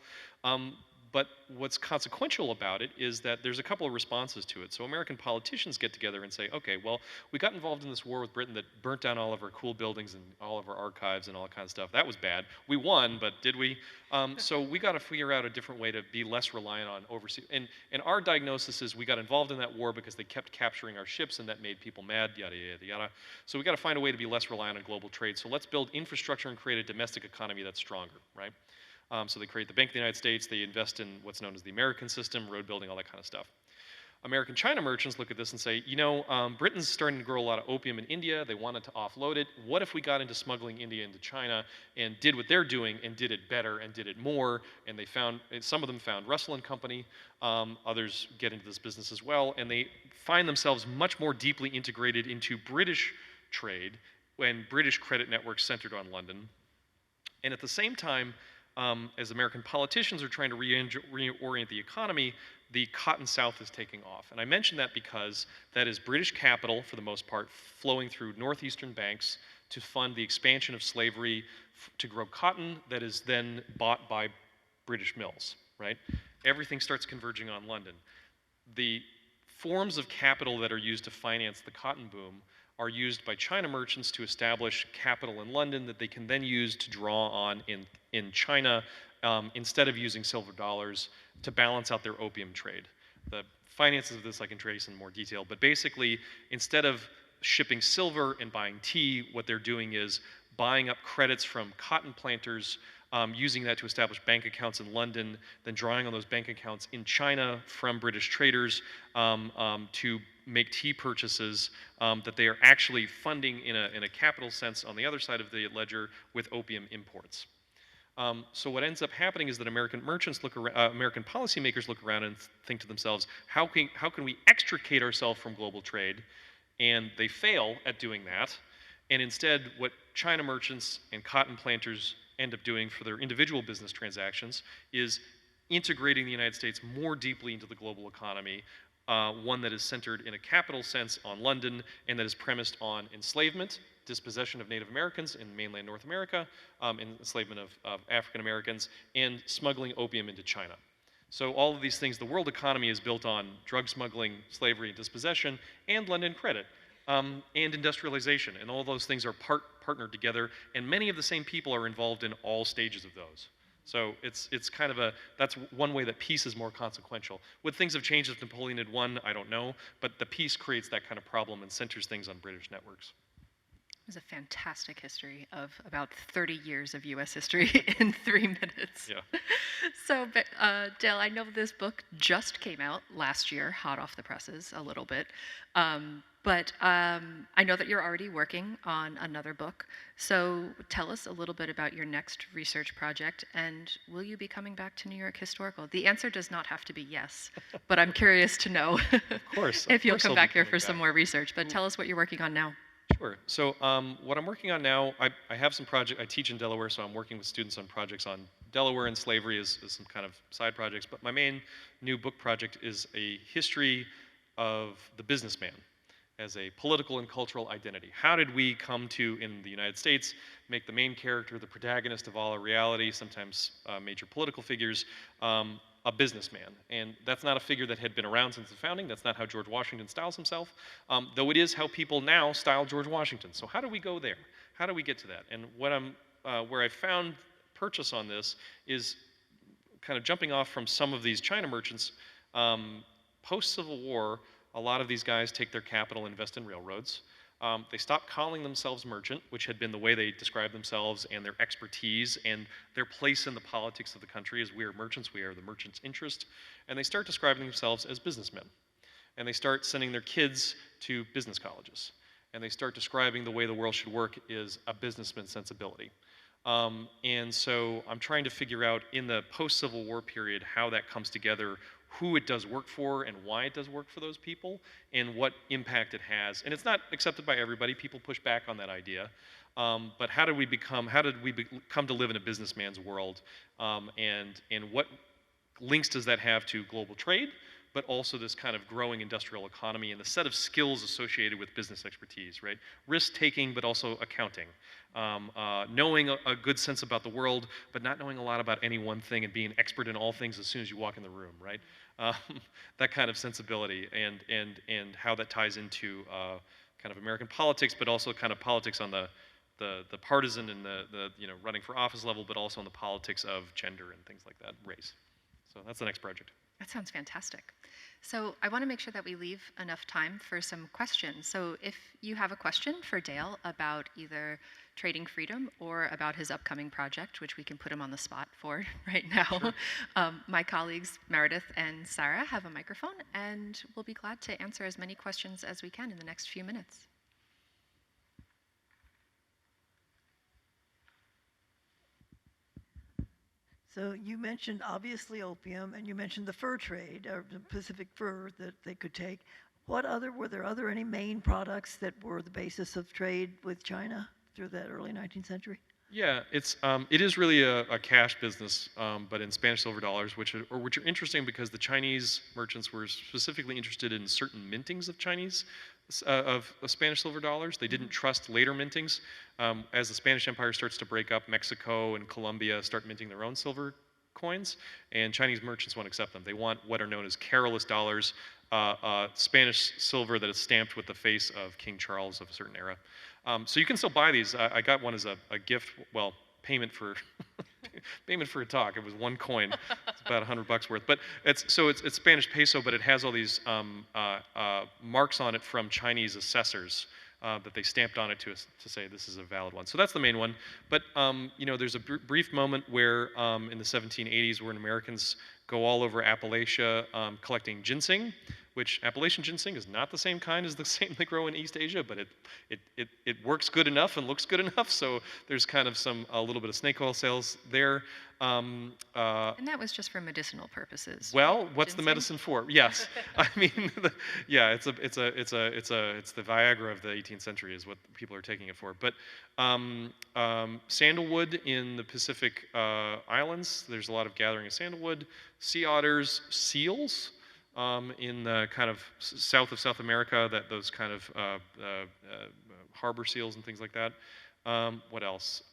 Speaker 3: But what's consequential about it is that there's a couple of responses to it. So American politicians get together and say, okay, well, we got involved in this war with Britain that burnt down all of our cool buildings and all of our archives and all that kind of stuff. That was bad. We won, but did we? So we got to figure out a different way to be less reliant on overseas. And our diagnosis is we got involved in that war because they kept capturing our ships, and that made people mad, yada, yada, yada. So we got to find a way to be less reliant on global trade. So let's build infrastructure and create a domestic economy that's stronger, right? So they create the Bank of the United States, they invest in what's known as the American system, road building, all that kind of stuff. American China merchants look at this and say, you know, Britain's starting to grow a lot of opium in India, they wanted to offload it. What if we got into smuggling India into China and did what they're doing and did it better and did it more? And some of them found Russell and Company, others get into this business as well, and they find themselves much more deeply integrated into British trade when British credit networks centered on London. And at the same time, as American politicians are trying to reorient the economy, the Cotton South is taking off. And I mention that because that is British capital, for the most part, flowing through northeastern banks to fund the expansion of slavery to grow cotton that is then bought by British mills, right? everything starts converging on London. The forms of capital that are used to finance the cotton boom are used by China merchants to establish capital in London that they can then use to draw on in China instead of using silver dollars to balance out their opium trade. The finances of this I can trace in more detail, but basically, instead of shipping silver and buying tea, what they're doing is buying up credits from cotton planters, using that to establish bank accounts in London, then drawing on those bank accounts in China from British traders to make tea purchases that they are actually funding in a capital sense on the other side of the ledger with opium imports. So what ends up happening is that American merchants American policymakers look around and think to themselves, how can we extricate ourselves from global trade? And they fail at doing that. And instead, what China merchants and cotton planters end up doing for their individual business transactions is integrating the United States more deeply into the global economy, one that is centered in a capital sense on London and that is premised on enslavement, dispossession of Native Americans in mainland North America, enslavement of African Americans, and smuggling opium into China. So all of these things, the world economy is built on drug smuggling, slavery, and dispossession, and London credit, and industrialization. And all those things are partnered together, and many of the same people are involved in all stages of those. So it's kind of that's one way that peace is more consequential. Would things have changed if Napoleon had won? I don't know, but the peace creates that kind of problem and centers things on British networks.
Speaker 2: It was a fantastic history of about 30 years of U.S. history in 3 minutes.
Speaker 3: Yeah.
Speaker 2: So, Dael, I know this book just came out last year, hot off the presses a little bit. But I know that you're already working on another book. So tell us a little bit about your next research project, and will you be coming back to New York Historical? The answer does not have to be yes, but I'm curious to know if you'll come back here for some more research. But tell us what you're working on now.
Speaker 3: Sure. So what I'm working on now, I have some project. I teach in Delaware, so I'm working with students on projects on Delaware and slavery as some kind of side projects. But my main new book project is a history of the businessman as a political and cultural identity. How did we come to, in the United States, make the main character, the protagonist of all our reality, sometimes major political figures, a businessman? And that's not a figure that had been around since the founding. That's not how George Washington styles himself, though it is how people now style George Washington. So how do we go there? How do we get to that? And where I found purchase on this is kind of jumping off from some of these China merchants. Post-Civil War, a lot of these guys take their capital and invest in railroads. They stop calling themselves merchant, which had been the way they described themselves and their expertise and their place in the politics of the country as we are merchants, we are the merchant's interest. And they start describing themselves as businessmen. And they start sending their kids to business colleges. And they start describing the way the world should work is a businessman's sensibility. And so I'm trying to figure out in the post-Civil War period how that comes together, who it does work for and why it does work for those people, and what impact it has. And it's not accepted by everybody. People push back on that idea. But how did we come to live in a businessman's world? And what links does that have to global trade, but also this kind of growing industrial economy and the set of skills associated with business expertise, right? Risk-taking, but also accounting. Knowing a good sense about the world, but not knowing a lot about any one thing and being expert in all things as soon as you walk in the room, right? That kind of sensibility and how that ties into kind of American politics, but also kind of politics on the partisan and the running for office level, but also on the politics of gender and things like that, race. So that's the next project.
Speaker 2: That sounds fantastic. So I want to make sure that we leave enough time for some questions. So if you have a question for Dael about either trading freedom or about his upcoming project, which we can put him on the spot for right now, sure. My colleagues Meredith and Sarah have a microphone, and we'll be glad to answer as many questions as we can in the next few minutes.
Speaker 4: So you mentioned obviously opium, and you mentioned the fur trade, or the Pacific fur that they could take. Were there any main products that were the basis of trade with China through that early 19th century?
Speaker 3: Yeah, it is really a cash business, but in Spanish silver dollars, which are interesting because the Chinese merchants were specifically interested in certain mintings of Spanish silver dollars. They didn't trust later mintings. As the Spanish Empire starts to break up, Mexico and Colombia start minting their own silver coins, and Chinese merchants won't accept them. They want what are known as carolus dollars, Spanish silver that is stamped with the face of King Charles of a certain era. So you can still buy these. I got one as a gift, well, payment for payment for a talk. It was one coin. It's about $100 worth. But it's Spanish peso, but it has all these marks on it from Chinese assessors that they stamped on it to say this is a valid one. So that's the main one. But you know, there's a brief moment where in the 1780s, when Americans go all over Appalachia collecting ginseng, which Appalachian ginseng is not the same kind as the same they grow in East Asia, but it works good enough and looks good enough. So there's kind of a little bit of snake oil sales there.
Speaker 2: And that was just for medicinal purposes.
Speaker 3: Well, what's the
Speaker 2: Ginseng?
Speaker 3: medicine for? Yes, I mean, yeah, it's the Viagra of the 18th century is what people are taking it for. But sandalwood in the Pacific Islands, there's a lot of gathering of sandalwood. Sea otters, seals in the kind of south of South America, those kind of harbor seals and things like that. What else?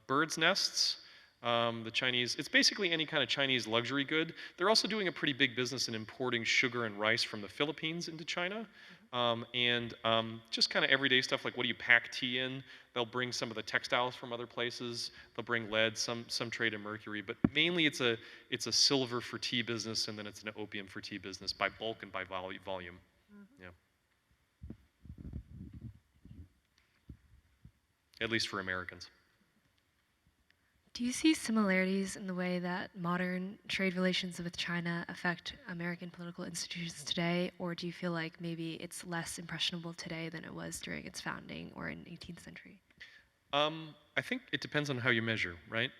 Speaker 3: Birds' nests. The Chinese, it's basically any kind of Chinese luxury good. They're also doing a pretty big business in importing sugar and rice from the Philippines into China. Just kind of everyday stuff like what do you pack tea in? They'll bring some of the textiles from other places. They'll bring lead, some trade in mercury, but mainly it's a silver for tea business, and then it's an opium for tea business by bulk and by volume. Yeah. At least for Americans.
Speaker 5: Do you see similarities in the way that modern trade relations with China affect American political institutions today, or do you feel like maybe it's less impressionable today than it was during its founding or in the 18th century?
Speaker 3: I think it depends on how you measure, right?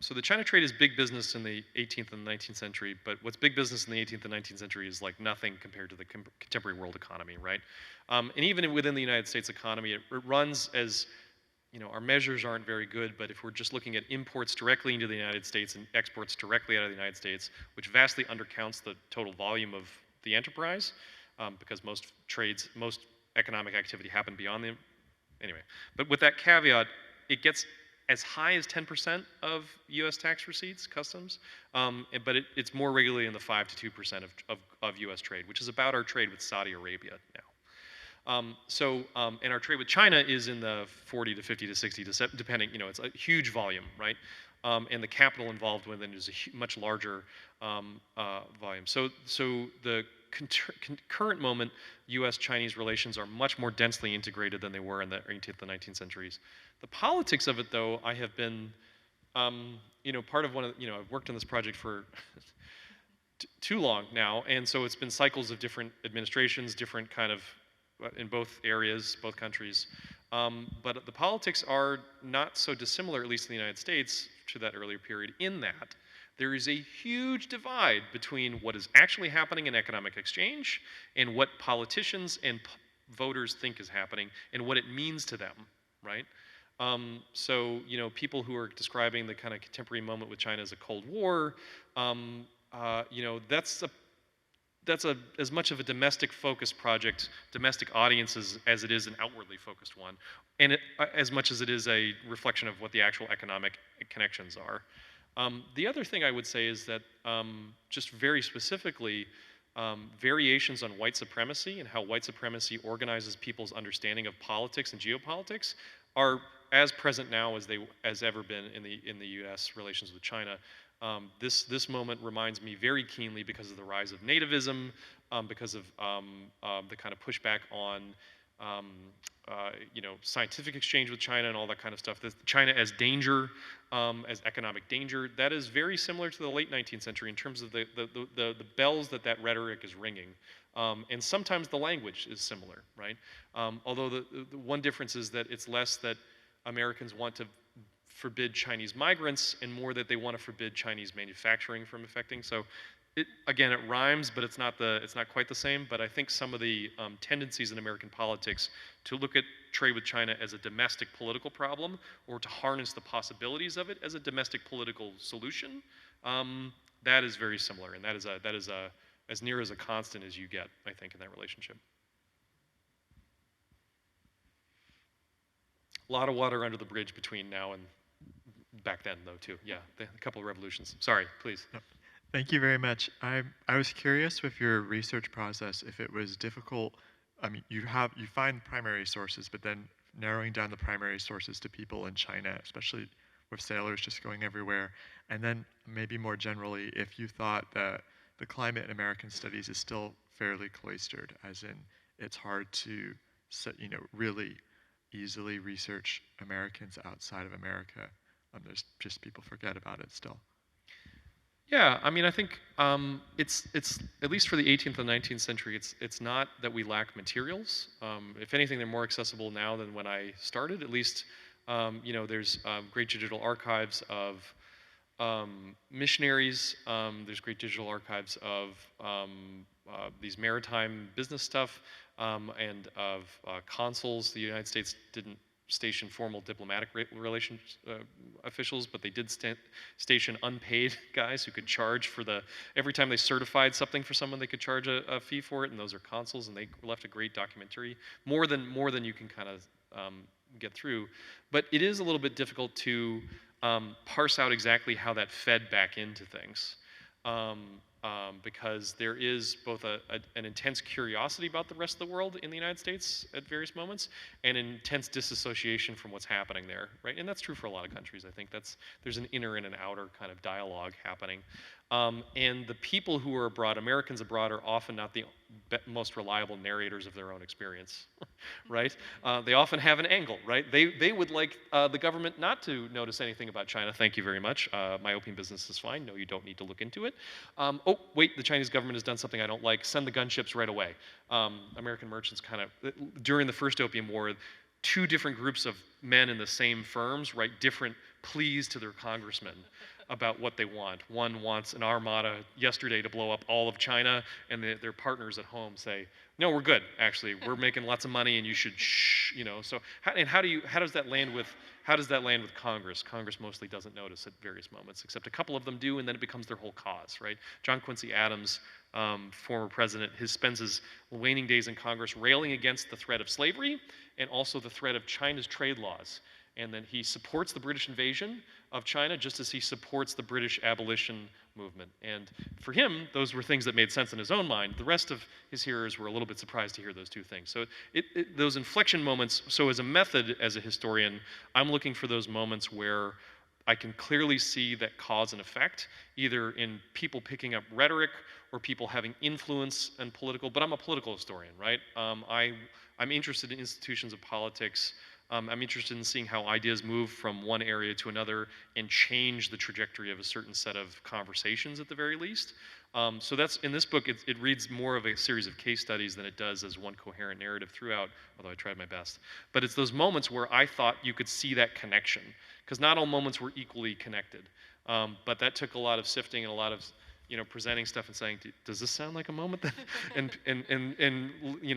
Speaker 3: So the China trade is big business in the 18th and 19th century, but what's big business in the 18th and 19th century is like nothing compared to the contemporary world economy, right? And even within the United States economy, it runs as, you know, our measures aren't very good, but if we're just looking at imports directly into the United States and exports directly out of the United States, which vastly undercounts the total volume of the enterprise, because most economic activity happen beyond the, anyway. But with that caveat, it gets as high as 10% of U.S. tax receipts, customs, but it's more regularly in the 5 to 2% of U.S. trade, which is about our trade with Saudi Arabia now. And our trade with China is in the 40 to 50 to 60 to 70, depending, you know, it's a huge volume, right? And the capital involved with it is a much larger volume. So the current moment, U.S.-Chinese relations are much more densely integrated than they were in the 18th and 19th centuries. The politics of it, though, I have been, you know, part of one of, you know, I've worked on this project for too long now, and so it's been cycles of different administrations, different kind of, in both areas, both countries. But the politics are not so dissimilar, at least in the United States, to that earlier period, in that there is a huge divide between what is actually happening in economic exchange and what politicians and voters think is happening and what it means to them, right? So, you know, people who are describing the kind of contemporary moment with China as a Cold War, you know, that's as much of a domestic focused project, domestic audiences, as it is an outwardly focused one, and as much as it is a reflection of what the actual economic connections are. The other thing I would say is that just very specifically, variations on white supremacy and how white supremacy organizes people's understanding of politics and geopolitics are as present now as ever been in the U.S. relations with China. This moment reminds me very keenly because of the rise of nativism, because of the kind of pushback on you know, scientific exchange with China and all that kind of stuff. China as danger, as economic danger, that is very similar to the late 19th century in terms of the bells that rhetoric is ringing. And sometimes the language is similar, right? Although the one difference is that it's less that Americans want to forbid Chinese migrants and more that they want to forbid Chinese manufacturing from affecting. So again, it rhymes, but it's not quite the same. But I think some of the tendencies in American politics to look at trade with China as a domestic political problem or to harness the possibilities of it as a domestic political solution, that is very similar. And that is as near as a constant as you get, I think, in that relationship. A lot of water under the bridge between now and back then, though, too. Yeah, a couple of revolutions. Sorry, please.
Speaker 6: Yep. Thank you very much. I was curious with your research process if it was difficult. I mean, you find primary sources, but then narrowing down the primary sources to people in China, especially with sailors just going everywhere, and then maybe more generally, if you thought that the climate in American studies is still fairly cloistered, as in it's hard to really easily research Americans outside of America. There's just people forget about it still.
Speaker 3: Yeah, I mean, I think it's at least for the 18th and 19th century, it's not that we lack materials. If anything, they're more accessible now than when I started. At least, there's great digital archives of missionaries. There's great digital archives of these maritime business stuff and of consuls. The United States didn't station formal diplomatic relations officials, but they did station unpaid guys who could charge for every time they certified something for someone, they could charge a fee for it, and those are consuls, and they left a great documentary, more than you can kind of get through. But it is a little bit difficult to parse out exactly how that fed back into things. Because there is both an intense curiosity about the rest of the world in the United States at various moments, and an intense disassociation from what's happening there, right? And that's true for a lot of countries. I think there's an inner and an outer kind of dialogue happening. And the people who are abroad, Americans abroad, are often not the most reliable narrators of their own experience, right? They often have an angle, right? They would like the government not to notice anything about China. Thank you very much. My opium business is fine. No, you don't need to look into it. Oh, wait, the Chinese government has done something I don't like. Send the gunships right away. American merchants kind of, during the first Opium War, two different groups of men in the same firms write different pleas to their congressmen about what they want. One wants an armada yesterday to blow up all of China, and their partners at home say, no, we're good, actually. We're making lots of money, and you should shh, So, how does that land with Congress? Congress mostly doesn't notice at various moments, except a couple of them do, and then it becomes their whole cause, right? John Quincy Adams, former president, spends his waning days in Congress railing against the threat of slavery and also the threat of China's trade laws. And then he supports the British invasion of China just as he supports the British abolition movement. And for him, those were things that made sense in his own mind. The rest of his hearers were a little bit surprised to hear those two things. So those inflection moments, so as a method, as a historian, I'm looking for those moments where I can clearly see that cause and effect, either in people picking up rhetoric or people having influence in political, but I'm a political historian, right? I'm interested in institutions of politics. I'm interested in seeing how ideas move from one area to another and change the trajectory of a certain set of conversations at the very least. So that's, in this book, it reads more of a series of case studies than it does as one coherent narrative throughout, although I tried my best. But it's those moments where I thought you could see that connection, because not all moments were equally connected. But that took a lot of sifting and a lot of presenting stuff and saying, does this sound like a moment that, and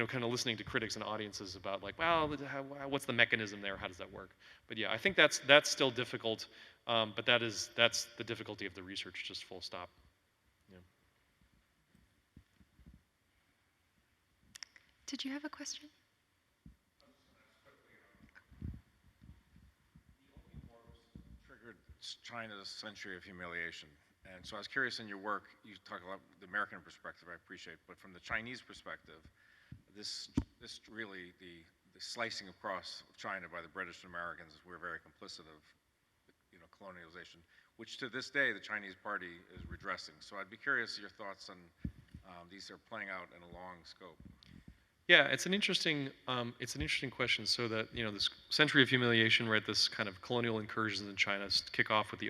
Speaker 3: kind of listening to critics and audiences about like, well, what's the mechanism there? How does that work? But yeah, I think that's still difficult, but that's the difficulty of the research, just full stop. Yeah.
Speaker 2: Did you have a question?
Speaker 7: Triggered China's century of humiliation. And so I was curious, in your work, you talk about the American perspective, I appreciate, but from the Chinese perspective, this really, the slicing across of China by the British and Americans, we're very complicit of, colonialization, which to this day the Chinese party is redressing. So I'd be curious your thoughts on these are playing out in a long scope.
Speaker 3: Yeah, it's an interesting question. So that this century of humiliation, right? This kind of colonial incursions in China kick off with the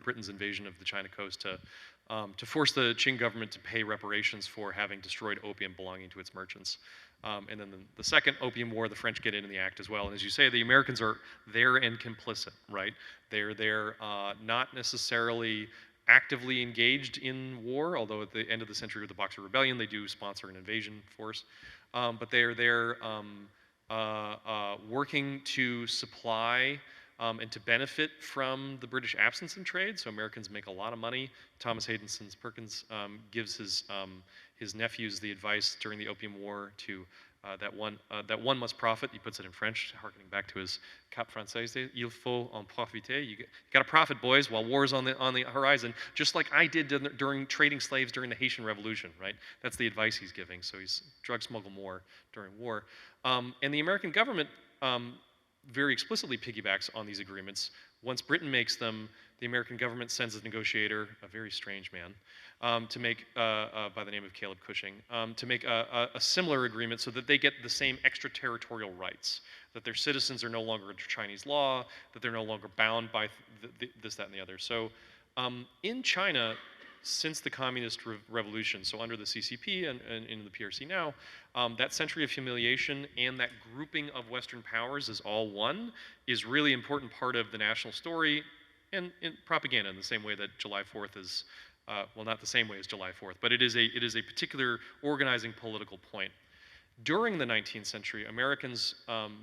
Speaker 3: Britain's invasion of the China coast to force the Qing government to pay reparations for having destroyed opium belonging to its merchants. And then the second Opium War, the French get in the act as well. And as you say, the Americans are there and complicit, right? They're there, not necessarily actively engaged in war, although at the end of the century with the Boxer Rebellion, they do sponsor an invasion force. But they are there working to supply and to benefit from the British absence in trade. So Americans make a lot of money. Thomas Hayden Perkins gives his nephews the advice during the Opium War to that one must profit. He puts it in French, harkening back to his Cap Française. Il faut en profiter. You got to profit, boys, while war's on the horizon. Just like I did during trading slaves during the Haitian Revolution, right? That's the advice he's giving. So he's drug smuggle more during war, and the American government very explicitly piggybacks on these agreements. Once Britain makes them, the American government sends a negotiator, a very strange man, to make, by the name of Caleb Cushing, to make a similar agreement so that they get the same extraterritorial rights, that their citizens are no longer under Chinese law, that they're no longer bound by this, that, and the other. So in China, since the Communist Revolution, so under the CCP and in the PRC now, that century of humiliation and that grouping of Western powers as all one is really important part of the national story and in propaganda in the same way that July 4th is, well, not the same way as July 4th, but it is a particular organizing political point. During the 19th century, Americans,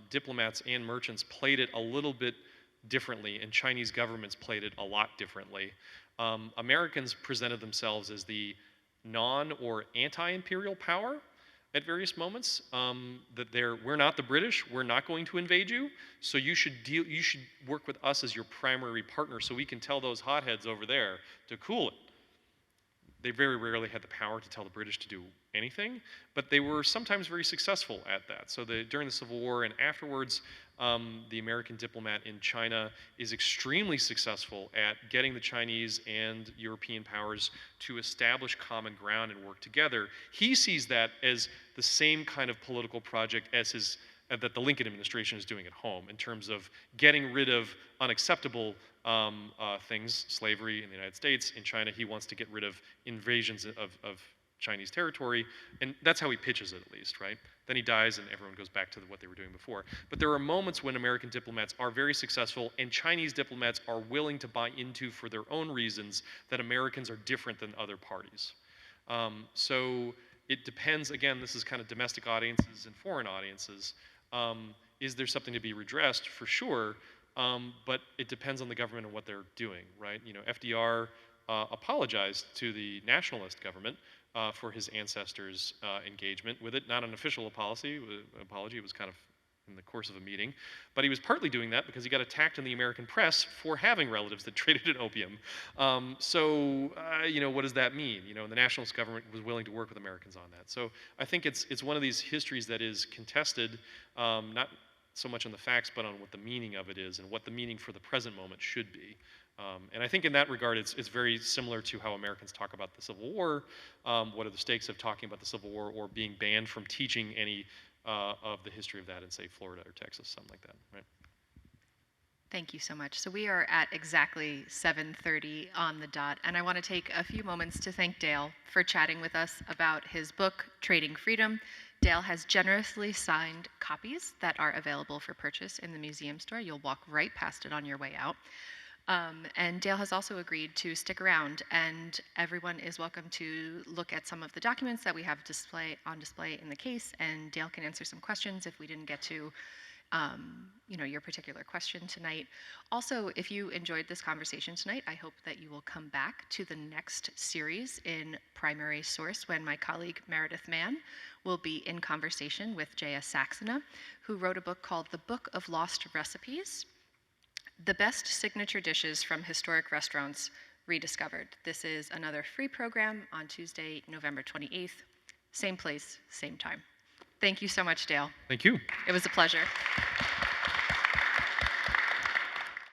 Speaker 3: diplomats and merchants played it a little bit differently, and Chinese governments played it a lot differently. Americans presented themselves as the non or anti-imperial power at various moments. That we're not the British, we're not going to invade you, so you should work with us as your primary partner, so we can tell those hotheads over there to cool it. They very rarely had the power to tell the British to do anything, but they were sometimes very successful at that. So during the Civil War and afterwards, the American diplomat in China is extremely successful at getting the Chinese and European powers to establish common ground and work together. He sees that as the same kind of political project as that the Lincoln administration is doing at home in terms of getting rid of unacceptable things, slavery in the United States. In China, he wants to get rid of invasions of Chinese territory, and that's how he pitches it, at least, right? Then he dies and everyone goes back to what they were doing before. But there are moments when American diplomats are very successful and Chinese diplomats are willing to buy into, for their own reasons, that Americans are different than other parties. So it depends, again, this is kind of domestic audiences and foreign audiences. Is there something to be redressed? For sure, but it depends on the government and what they're doing, right? You know, FDR apologized to the nationalist government for his ancestors' engagement with it. Not an official apology, it was kind of in the course of a meeting. But he was partly doing that because he got attacked in the American press for having relatives that traded in opium. You know, what does that mean? You know, the nationalist government was willing to work with Americans on that. So I think it's one of these histories that is contested, not so much on the facts, but on what the meaning of it is and what the meaning for the present moment should be. And I think in that regard, it's very similar to how Americans talk about the Civil War. What are the stakes of talking about the Civil War or being banned from teaching any of the history of that in, say, Florida or Texas, something like that, right?
Speaker 2: Thank you so much. So we are at exactly 7:30 on the dot, and I want to take a few moments to thank Dael for chatting with us about his book, Trading Freedom. Dael has generously signed copies that are available for purchase in the museum store. You'll walk right past it on your way out. And Dael has also agreed to stick around, and everyone is welcome to look at some of the documents that we have on display in the case, and Dael can answer some questions if we didn't get to you know, your particular question tonight. Also, if you enjoyed this conversation tonight, I hope that you will come back to the next series in Primary Source when my colleague Meredith Mann will be in conversation with J.S. Saxena, who wrote a book called The Book of Lost Recipes: The Best Signature Dishes from Historic Restaurants Rediscovered. This is another free program on Tuesday, November 28th. Same place, same time. Thank you so much, Dael.
Speaker 3: Thank you.
Speaker 2: It was a pleasure.